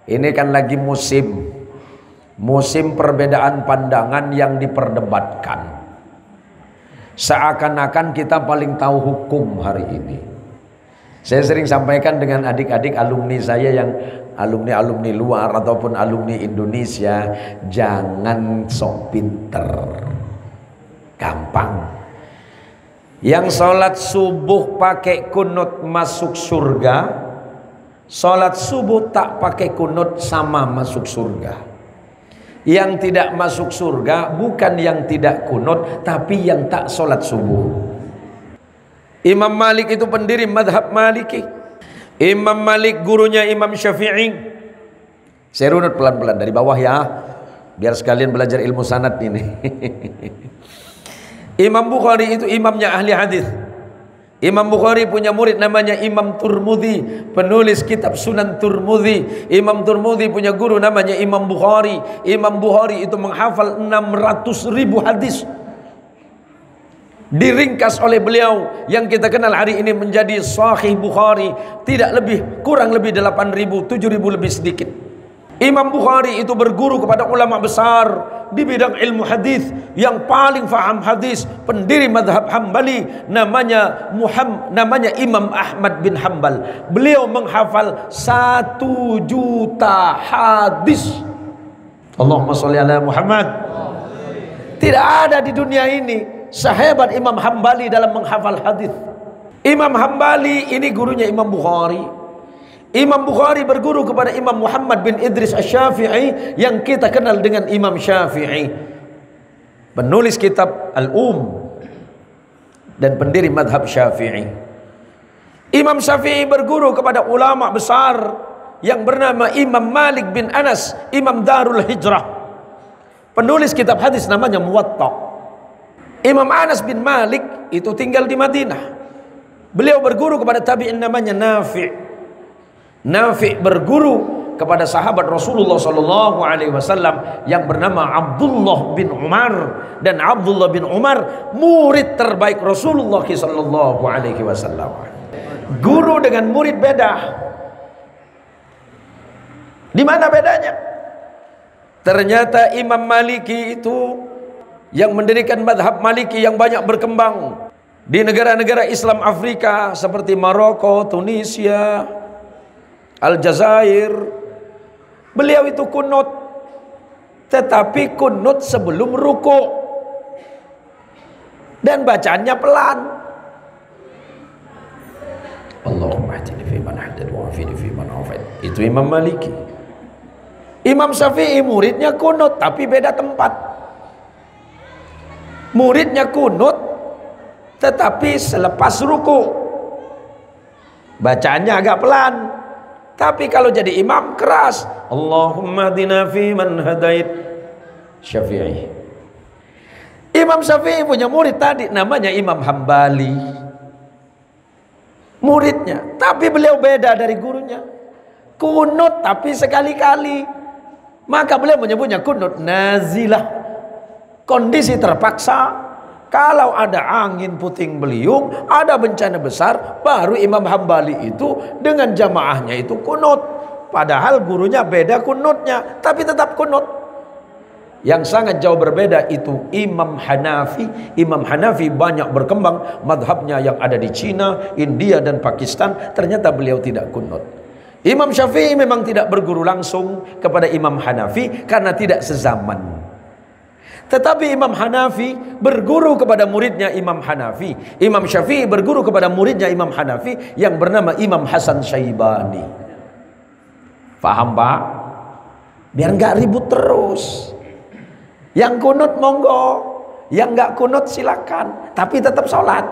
Ini kan lagi musim perbedaan pandangan yang diperdebatkan. Seakan-akan kita paling tahu hukum hari ini. Saya sering sampaikan dengan adik-adik alumni saya yang alumni luar ataupun alumni Indonesia, jangan sok pinter, gampang. Yang sholat subuh pakai kunut masuk surga, sholat subuh tak pakai kunut sama masuk surga. Yang tidak masuk surga bukan yang tidak kunut, tapi yang tak sholat subuh. Imam Malik itu pendiri madhab Maliki. Imam Malik gurunya Imam Syafi'i. Saya runut pelan-pelan dari bawah ya, biar sekalian belajar ilmu sanad ini. Imam Bukhari itu imamnya ahli hadis. Imam Bukhari punya murid namanya Imam Turmudi, penulis kitab Sunan Turmudi. Imam Turmudi punya guru namanya Imam Bukhari. Imam Bukhari itu menghafal 600.000 hadis. Diringkas oleh beliau yang kita kenal hari ini menjadi Sahih Bukhari, tidak lebih, kurang lebih 8.000, 7.000 lebih sedikit. Imam Bukhari itu berguru kepada ulama besar di bidang ilmu hadis, yang paling faham hadis, pendiri madhab Hambali, namanya Imam Ahmad bin Hambal. Beliau menghafal 1 juta hadis. Allahumma sholli ala Muhammad. Tidak ada di dunia ini sehebat Imam Hambali dalam menghafal hadis. Imam Hambali ini gurunya Imam Bukhari. Imam Bukhari berguru kepada Imam Muhammad bin Idris Asy-Syafi'i yang kita kenal dengan Imam Syafi'i, penulis kitab dan pendiri madhab Syafi'i. Imam Syafi'i berguru kepada ulama besar yang bernama Imam Malik bin Anas, Imam Darul Hijrah, penulis kitab hadis namanya Muwatta. Imam Anas bin Malik itu tinggal di Madinah. Beliau berguru kepada tabi'in namanya Nafi'. Nafi' berguru kepada sahabat Rasulullah SAW yang bernama Abdullah bin Umar, dan Abdullah bin Umar murid terbaik Rasulullah SAW. Guru dengan murid beda. Di mana bedanya? Ternyata Imam Maliki itu yang mendirikan madhab Maliki yang banyak berkembang di negara-negara Islam Afrika seperti Maroko, Tunisia, Aljazair. Beliau itu kunut, tetapi kunut sebelum ruku dan bacaannya pelan. Allahumma hdini fi man hadad wa afini fi man afid. Itu Imam Maliki. Imam Syafi'i muridnya kunut tapi beda tempat. Muridnya kunut tetapi selepas ruku, bacaannya agak pelan. Tapi kalau jadi imam keras, Allahumma hdina fi man hadait. Syafi'i. Imam Syafi'i punya murid tadi namanya Imam Hambali, muridnya, tapi beliau beda dari gurunya. Kunut tapi sekali-kali. Maka beliau menyebutnya kunut nazilah, kondisi terpaksa. Kalau ada angin puting beliung, ada bencana besar, baru Imam Hambali itu dengan jamaahnya itu kunut. Padahal gurunya beda kunutnya, tapi tetap kunut. Yang sangat jauh berbeda itu Imam Hanafi. Imam Hanafi banyak berkembang madhabnya yang ada di Cina, India dan Pakistan. Ternyata beliau tidak kunut. Imam Syafi'i memang tidak berguru langsung kepada Imam Hanafi karena tidak sezaman. Tetapi Imam Hanafi berguru kepada muridnya Imam Hanafi. Imam Syafi'i berguru kepada muridnya Imam Hanafi yang bernama Imam Hasan Syaibani. Paham Pak? Biar nggak ribut terus. Yang kunut monggo, yang nggak kunut silakan, tapi tetap sholat.